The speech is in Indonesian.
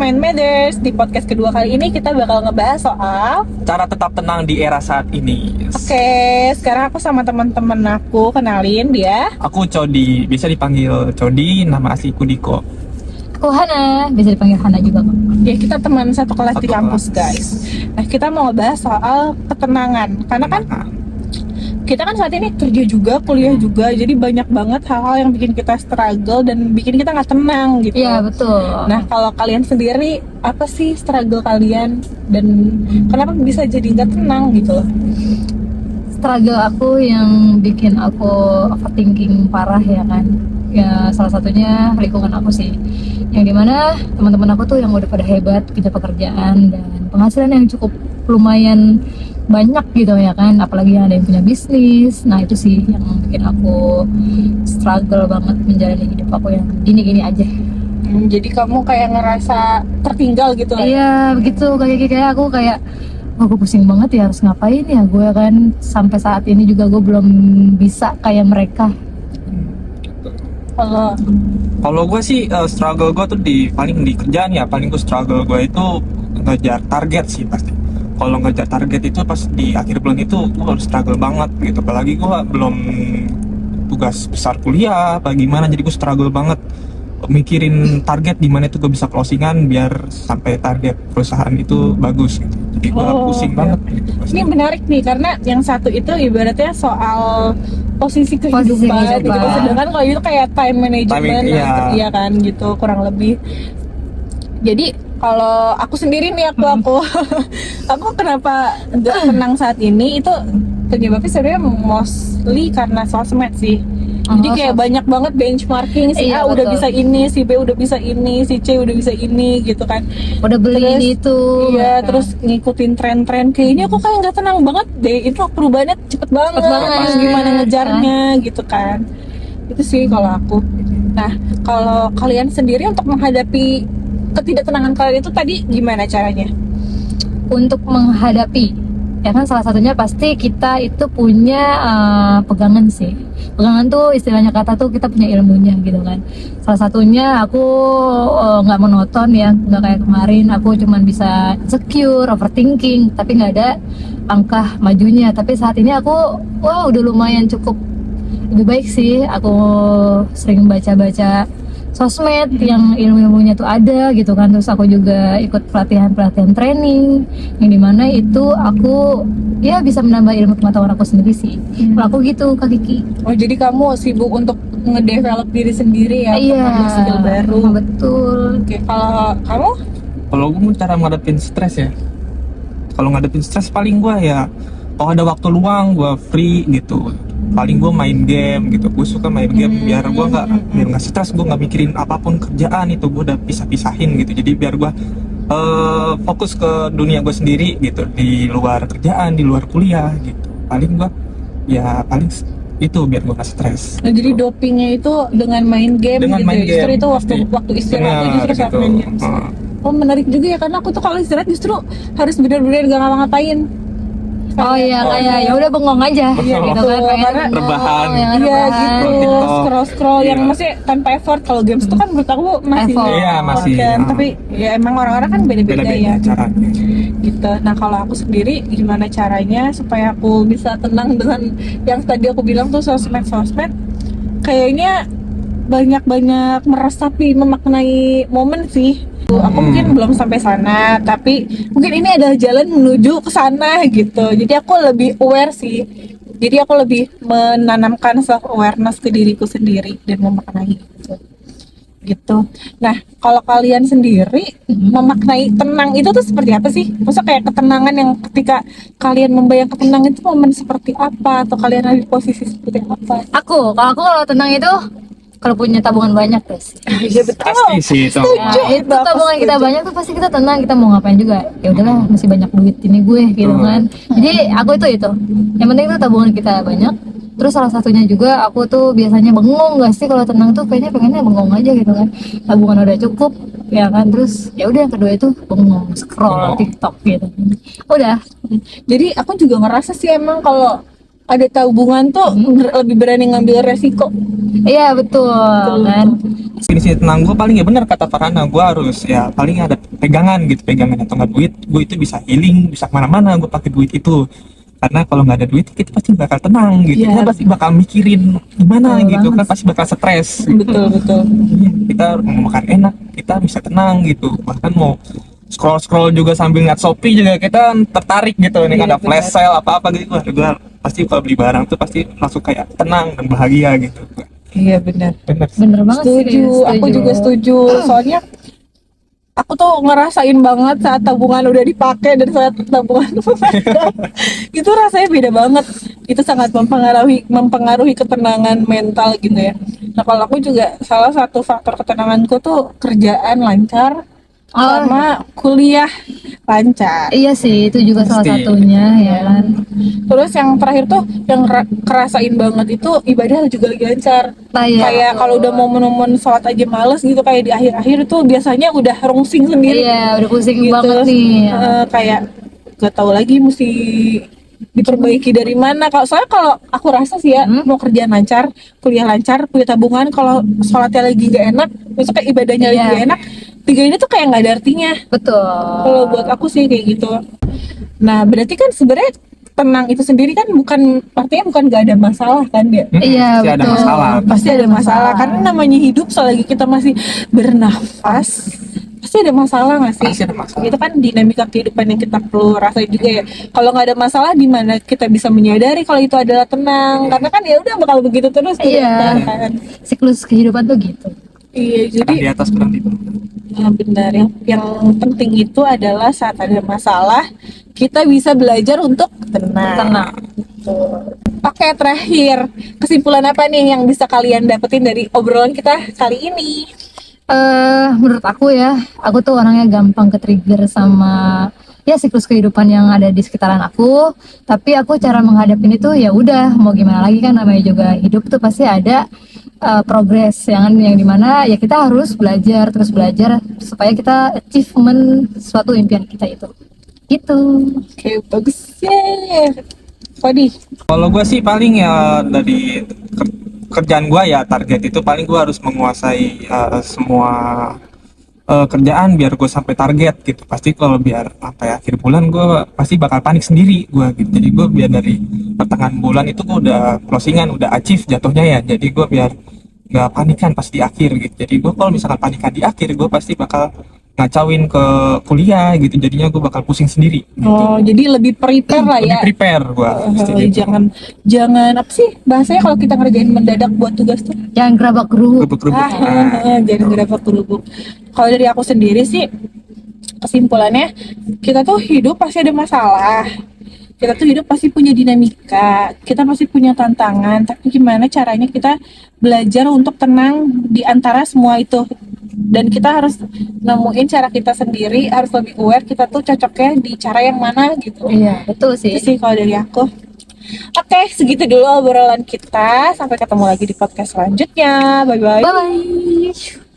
Mind Matters. Di podcast kedua kali ini kita bakal ngebahas soal cara tetap tenang di era saat ini. Oke, sekarang aku sama teman-teman aku, kenalin dia. Aku Cody, bisa dipanggil Cody, nama asliku Diko. Aku Hana, bisa dipanggil Hana juga kok. Ya, kita teman satu kelas di Satu kampus, kelas. guys. Nah, kita mau ngebahas soal ketenangan. Karena kan kita kan saat ini kerja juga, kuliah juga, jadi banyak banget hal-hal yang bikin kita struggle dan bikin kita nggak tenang gitu. Iya betul. Nah, kalau kalian sendiri, apa sih struggle kalian dan kenapa bisa jadi nggak tenang gitu loh? Struggle aku yang bikin aku overthinking parah ya kan. Ya salah satunya lingkungan aku sih. Yang dimana teman-teman aku tuh yang udah pada hebat punya pekerjaan dan penghasilan yang cukup lumayan banyak gitu ya kan, apalagi yang ada yang punya bisnis. Nah itu sih yang bikin aku struggle banget menjalani hidup aku yang gini-gini aja. Jadi kamu kayak ngerasa tertinggal gitu lah. Iya begitu, kayak aku kayak gue pusing banget ya harus ngapain ya gue kan, sampai saat ini juga gue belum bisa kayak mereka. Kalau gue sih struggle gue tuh paling di kerjaan ya. Paling gue struggle gue itu ngejar target sih pasti. Kalau ngejar target itu pas di akhir bulan itu gue harus struggle banget gitu. Apalagi gue belum tugas besar kuliah apa gimana, jadi gue struggle banget mikirin target di mana itu gue bisa closingan biar sampai target perusahaan itu bagus gitu. Jadi gue pusing banget gitu pasti. Ini menarik nih karena yang satu itu ibaratnya soal posisi kehidupan, kehidupan. gitu. Sedangkan kalau itu kayak time management Iya. ya kan gitu kurang lebih. Jadi kalau aku sendiri nih aku kenapa gak tenang saat ini itu penyebabnya sebenarnya mostly karena sosmed sih. Jadi kayak banyak banget benchmarking, si A Iya, udah betul. bisa ini, si B udah bisa ini, si C udah bisa ini gitu kan. Udah beli Terus, ini itu. Iya, Nah, terus ngikutin tren-tren kayaknya aku kayak nggak tenang banget deh. Itu perubahannya cepet banget. Terus gimana ngejarnya gitu kan. Itu sih kalau aku. Nah, kalau kalian sendiri untuk menghadapi ketidaktenangan kalian itu tadi gimana caranya? untuk menghadapi ya kan, salah satunya pasti kita itu punya pegangan sih. Pegangan tuh istilahnya kata tuh kita punya ilmunya gitu kan. Salah satunya aku nggak monoton ya, nggak kayak kemarin aku cuman bisa insecure, overthinking, tapi nggak ada langkah majunya. Tapi saat ini aku udah lumayan cukup lebih baik sih. Aku sering baca-baca sosmed yang ilmu-ilmunya tuh ada gitu kan. Terus aku juga ikut pelatihan-pelatihan training yang dimana itu aku ya bisa menambah ilmu pengetahuan aku sendiri sih. Kalau aku gitu Kak Kiki. Oh, jadi kamu sibuk untuk ngedevelop diri sendiri ya, Iya, untuk ngambil skill baru. betul. Oke, kalau kamu? Kalau gue mau cara ngadepin stres ya, kalau ngadepin stres paling gue ya kalau ada waktu luang gue free gitu, paling gue main game gitu. Gue suka main game biar gue nggak stres, gue nggak mikirin apapun kerjaan itu, gue udah pisah-pisahin gitu. Jadi biar gue fokus ke dunia gue sendiri gitu, di luar kerjaan, di luar kuliah gitu. Paling gue itu biar gue nggak stres. Nah, jadi dopingnya itu dengan main game Dengan gitu. main Justru game, itu pasti. waktu istirahat Benar, justru saat gitu. main games. Oh, menarik juga ya, karena aku tuh kalau istirahat justru harus benar-benar gak ngapa-ngapain. Oh iya, kayak ya udah bengong aja Iya, gitu betul. kan, pengen Karena bengong, rebahan. yang Iya rebahan. gitu, TikTok. scroll yang Iya. masih tanpa effort. Kalau games itu kan menurut aku masih Effort. Iya, masih, kan. Tapi ya emang orang-orang kan beda-beda ya caranya. gitu. Nah, kalau aku sendiri gimana caranya supaya aku bisa tenang dengan yang tadi aku bilang tuh sosmed kayaknya banyak meresapi, memaknai momen sih. Aku mungkin belum sampai sana, tapi mungkin ini adalah jalan menuju ke sana gitu. Jadi aku lebih aware sih. Jadi aku lebih menanamkan self awareness ke diriku sendiri dan memaknai gitu. Nah, kalau kalian sendiri memaknai tenang itu tuh seperti apa sih? Maksudnya kayak ketenangan yang ketika kalian membayang ketenangan itu momen seperti apa, atau kalian ada di posisi seperti apa? Kalau tenang itu kalau punya tabungan banyak guys. Iya betul. Pasti sih itu. Setuju. Nah, itu Aku tabungan kita setuju. banyak tuh pasti kita tenang, kita mau ngapain juga ya udahlah, masih banyak duit ini gue gitu kan. Jadi aku itu yang penting tuh tabungan kita banyak. Terus salah satunya juga aku tuh biasanya bengong gak sih kalau tenang tuh, kayaknya pengennya bengong aja gitu kan, tabungan udah cukup ya kan. Terus ya udah yang kedua itu bengong, scroll TikTok gitu udah. Jadi aku juga ngerasa sih emang kalau ada tabungan tuh lebih berani ngambil resiko. Iya betul kan. definisi tenang gue paling ya benar kata Farhana, gue harus ya paling ada pegangan gitu, pegangan atau nggak duit, gue itu bisa healing, bisa kemana-mana gue pakai duit itu. Karena kalau nggak ada duit kita pasti bakal tenang gitu, Iya. kita pasti bakal mikirin gimana Betul gitu banget kan, pasti bakal stres. Betul betul. Iya, kita mau makan enak kita bisa tenang gitu, bahkan mau scroll juga sambil ngeliat Shopee juga kita tertarik gitu, ini Iya, ada flash benar. sale apa gitu, wah gue pasti kalau beli barang tuh pasti langsung kayak tenang dan bahagia gitu. Iya benar. Bener. bener banget sih, Setuju, aku juga setuju. Soalnya aku tuh ngerasain banget saat tabungan udah dipakai dan saat tabungan itu rasanya beda banget. Itu sangat mempengaruhi ketenangan mental gitu ya. Nah kalau aku juga salah satu faktor ketenanganku tuh kerjaan lancar sama kuliah lancar. Iya sih, itu juga salah Pasti. satunya ya kan. Terus yang terakhir tuh yang kerasain banget itu ibadah juga lagi lancar. Nah, iya, Kayak betul. kalau udah momen-momen sholat aja males gitu, kayak di akhir-akhir itu biasanya udah rungsing sendiri. Iya, udah pusing Gitu. banget nih. Kayak gak tahu lagi mesti diperbaiki dari mana. Kalau soalnya kalau aku rasa sih ya, mau kerjaan lancar, kuliah lancar, punya tabungan, kalau sholatnya lagi gak enak, misalnya ibadahnya lagi Iya. gak enak, tiga ini tuh kayak nggak ada artinya. Betul. Kalau buat aku sih kayak gitu. Nah, berarti kan sebenarnya tenang itu sendiri kan bukan artinya bukan nggak ada masalah kan ya? Iya, Pasti ada betul. masalah. Pasti ada masalah karena namanya hidup selagi kita masih bernafas pasti ada masalah nggak sih? Pasti ada masalah. Itu kan dinamika kehidupan yang kita perlu rasain juga ya. Kalau nggak ada masalah di mana kita bisa menyadari kalau itu adalah tenang, karena kan ya udah bakal begitu terus gitu Iya. kan. Siklus kehidupan tuh gitu. Iya, Kadang jadi di atas kadang di bawah. benar yang penting itu adalah saat ada masalah kita bisa belajar untuk tenang. Betul. Oke, terakhir kesimpulan apa nih yang bisa kalian dapetin dari obrolan kita kali ini? Menurut aku ya, aku tuh orangnya gampang ke-trigger sama ya siklus kehidupan yang ada di sekitaran aku. Tapi aku cara menghadapin itu ya udah, mau gimana lagi kan, namanya juga hidup tuh pasti ada progres yang dimana ya kita harus belajar terus belajar supaya kita achievement suatu impian kita itu. Gitu. Oke, bagus ya. Kodi. Kalau gue sih paling ya dari kerjaan gue ya, target itu paling gue harus menguasai semua kerjaan biar gue sampai target gitu. Pasti kalau biar apa ya, akhir bulan gue pasti bakal panik sendiri gue gitu. Jadi gue biar dari pertengahan bulan itu gue udah closingan, udah achieve jatuhnya ya. Jadi gue biar nggak panikan pas di akhir gitu. Jadi gue kalau misalkan panikan di akhir, gue pasti bakal ngacauin ke kuliah gitu. Jadinya gue bakal pusing sendiri gitu. Oh, jadi lebih prepare lah Lebih ya. prepare gue. Jangan apa sih bahasanya kalau kita ngerjain mendadak buat tugas tuh? Jangan gerabak gerubuk. Jangan gerabak gerubuk. Kalau dari aku sendiri sih kesimpulannya kita tuh hidup pasti ada masalah. Kita tuh hidup pasti punya dinamika, kita pasti punya tantangan, tapi gimana caranya kita belajar untuk tenang di antara semua itu. Dan kita harus nemuin cara kita sendiri, harus lebih aware kita tuh cocoknya di cara yang mana gitu. Iya, betul sih. Itu sih kalau dari aku. Oke, segitu dulu obrolan kita. Sampai ketemu lagi di podcast selanjutnya. Bye-bye. Bye bye.